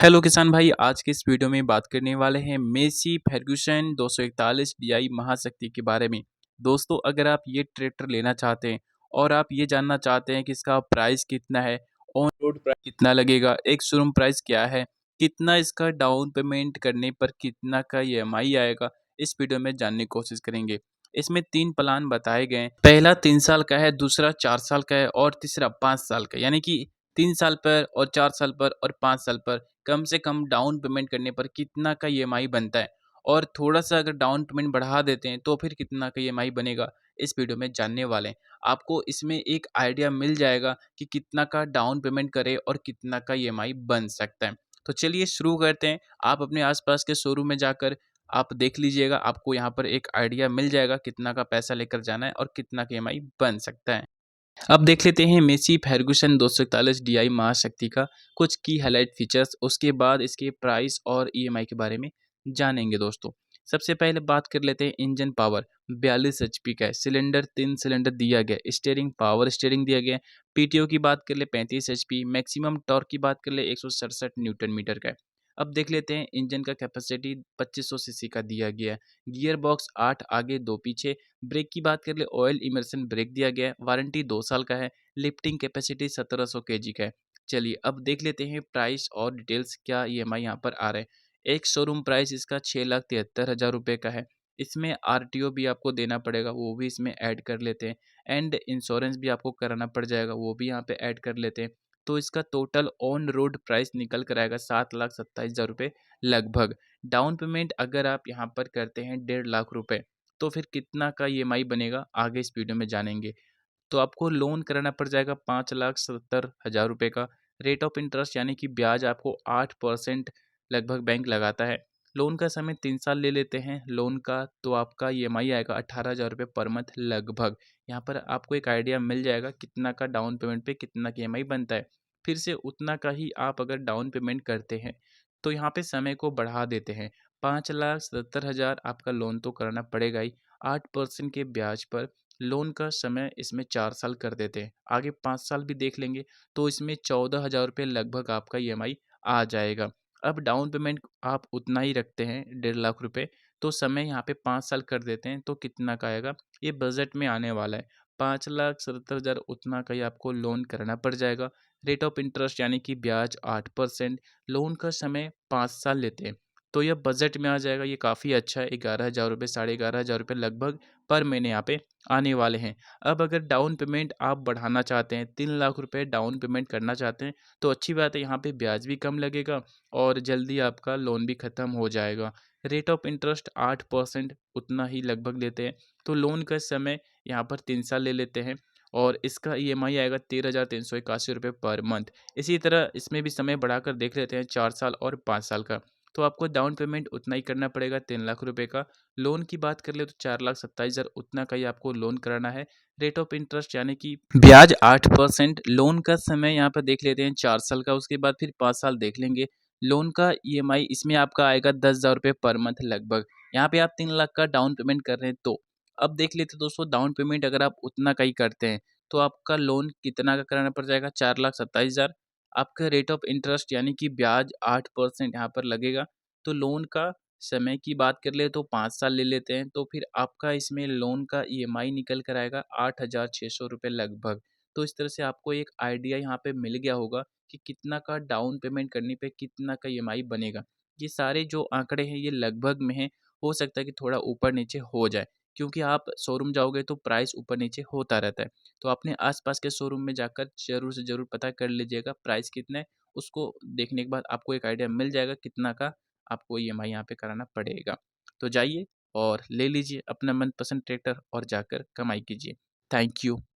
Hello किसान भाई, आज के इस वीडियो में बात करने वाले हैं मेसी फर्ग्यूसन 241 डीआई महाशक्ति के बारे में। दोस्तों, अगर आप ये ट्रैक्टर लेना चाहते हैं और आप ये जानना चाहते हैं कि इसका प्राइस कितना है, ऑन रोड प्राइस कितना लगेगा, एक शोरूम प्राइस क्या है, कितना इसका डाउन पेमेंट करने पर कितना का ईएमआई आएगा, इस वीडियो में जानने की कोशिश करेंगे। इसमें 3 प्लान बताए गए हैं। पहला 3 साल का है, दूसरा 4 साल का है और तीसरा 5 साल का। यानी कि 3 साल पर और 4 साल पर और 5 साल पर कम से कम डाउन पेमेंट करने पर कितना का ईएमआई बनता है, और थोड़ा-सा अगर डाउन पेमेंट बढ़ा देते हैं तो फिर कितना का ईएमआई बनेगा, इस वीडियो में जानने वाले हैं। आपको इसमें एक आइडिया मिल जाएगा कि कितना का डाउन पेमेंट करें और कितना का ईएमआई बन सकता है। तो चलिए शुरू करते हैं। आप अपने आस-पास के शोरूम में जाकर आप देख लीजिएगा, आपको यहाँ पर एक आइडिया मिल जाएगा कितना का पैसा लेकर जाना है और कितना का ईएमआई बन सकता है। अब देख लेते हैं मेसी फर्ग्यूसन 241 डीआई महाशक्ति का कुछ की हाइलाइट फीचर्स, उसके बाद इसके प्राइस और ईएमआई के बारे में जानेंगे दोस्तों। सबसे पहले बात कर लेते हैं इंजन पावर। 42 एचपी का है, सिलेंडर 3 सिलेंडर दिया गया, स्टीयरिंग पावर स्टीयरिंग दिया गया है। पीटीओ की बात कर ले 35 एचपी, मैक्सिमम टॉर्क की बात कर ले 167 न्यूटन मीटर का है। अब देख लेते हैं इंजन का कैपेसिटी 2500 सीसी का दिया गया है। गियर बॉक्स 8 आगे 2 पीछे। ब्रेक की बात कर ले ऑयल इमर्शन ब्रेक दिया गया है, वारंटी 2 साल का है। लिफ्टिंग कैपेसिटी 1700 केजी का है। चलिए अब देख लेते हैं प्राइस और डिटेल्स, क्या ईएमआई यहाँ पर आ रहे हैं। एक शोरूम प्राइस इसका 6,73,000 रुपये का है। इसमें आरटीओ भी आपको देना पड़ेगा, वो भी इसमें ऐड कर लेते हैं। एंड इंश्योरेंस भी आपको कराना पड़ जाएगा, वो भी यहाँ पे ऐड कर लेते हैं। तो इसका टोटल ऑन रोड प्राइस निकल कर आएगा 7,27,000 रुपये लगभग। डाउन पेमेंट अगर आप यहाँ पर करते हैं 1.5 लाख रुपये, तो फिर कितना का ईएमआई बनेगा आगे इस वीडियो में जानेंगे। तो आपको लोन कराना पड़ जाएगा 5,70,000 रुपये का। रेट ऑफ इंटरेस्ट यानी कि ब्याज आपको 8% लगभग बैंक लगाता है। लोन का समय 3 साल ले लेते हैं लोन का, तो आपका ईएमआई आएगा 18,000 रुपये पर मंथ लगभग। यहाँ पर आपको एक आइडिया मिल जाएगा कितना का डाउन पेमेंट पे कितना का ईएमआई बनता है। फिर से उतना का ही आप अगर डाउन पेमेंट करते हैं तो यहाँ पे समय को बढ़ा देते हैं। 5,70,000 आपका लोन तो करना पड़ेगा ही, 8% के ब्याज पर लोन का समय इसमें 4 साल कर देते हैं। आगे 5 साल भी देख लेंगे तो इसमें 14,000 रुपये लगभग आपका ईएमआई आ जाएगा। अब डाउन पेमेंट आप उतना ही रखते हैं 1.5 लाख रुपये, तो समय यहाँ पे 5 साल कर देते हैं तो कितना का आएगा, ये बजट में आने वाला है। 5,70,000 उतना का ही आपको लोन करना पड़ जाएगा। रेट ऑफ इंटरेस्ट यानी कि ब्याज 8%, लोन का समय 5 साल लेते हैं। तो यह बजट में आ जाएगा, ये काफ़ी अच्छा है। 11,000 रुपये, 11,500 रुपये लगभग पर महीने यहाँ पे आने वाले हैं। अब अगर डाउन पेमेंट आप बढ़ाना चाहते हैं, 3 लाख रुपए डाउन पेमेंट करना चाहते हैं, तो अच्छी बात है, यहाँ पे ब्याज भी कम लगेगा और जल्दी आपका लोन भी ख़त्म हो जाएगा। रेट ऑफ इंटरेस्ट 8% उतना ही लगभग लेते हैं, तो लोन का समय यहाँ पर 3 साल ले लेते हैं और इसका ईएमआई आएगा 13,381 रुपये पर मंथ। इसी तरह इसमें भी समय बढ़ाकर देख लेते हैं 4 साल और 5 साल का। तो आपको डाउन पेमेंट उतना ही करना पड़ेगा 3 लाख रुपए का। लोन की बात कर ले तो 4,27,000 उतना का ही आपको लोन कराना है। रेट ऑफ इंटरेस्ट यानी कि ब्याज 8%। लोन का समय यहाँ पर देख लेते हैं 4 साल का, उसके बाद फिर 5 साल देख लेंगे। लोन का ईएमआई इसमें आपका आएगा 10,000 रुपये पर मंथ लगभग। यहाँ पे आप 3 लाख का डाउन पेमेंट कर रहे हैं तो। अब देख लेते हैं दोस्तों, डाउन पेमेंट अगर आप उतना का ही करते हैं तो आपका लोन कितना का कराना पड़ जाएगा, 4,27,000। आपका रेट ऑफ इंटरेस्ट यानी कि ब्याज 8% यहाँ पर लगेगा। तो लोन का समय की बात कर ले तो 5 साल ले लेते हैं, तो फिर आपका इसमें लोन का ईएमआई निकल कर आएगा 8,600 रुपये लगभग। तो इस तरह से आपको एक आइडिया यहाँ पे मिल गया होगा कि कितना का डाउन पेमेंट करने पे कितना का ईएमआई बनेगा। ये सारे जो आंकड़े हैं ये लगभग में हैं, हो सकता है कि थोड़ा ऊपर-नीचे हो जाए, क्योंकि आप शोरूम जाओगे तो प्राइस ऊपर-नीचे होता रहता है। तो अपने आस-पास के शोरूम में जाकर ज़रूर से ज़रूर पता कर लीजिएगा प्राइस कितना है, उसको देखने के बाद आपको एक आइडिया मिल जाएगा कितना का आपको ईएमआई यहाँ पे कराना पड़ेगा। तो जाइए और ले लीजिए अपना मनपसंद ट्रैक्टर और जाकर कमाई कीजिए। Thank you.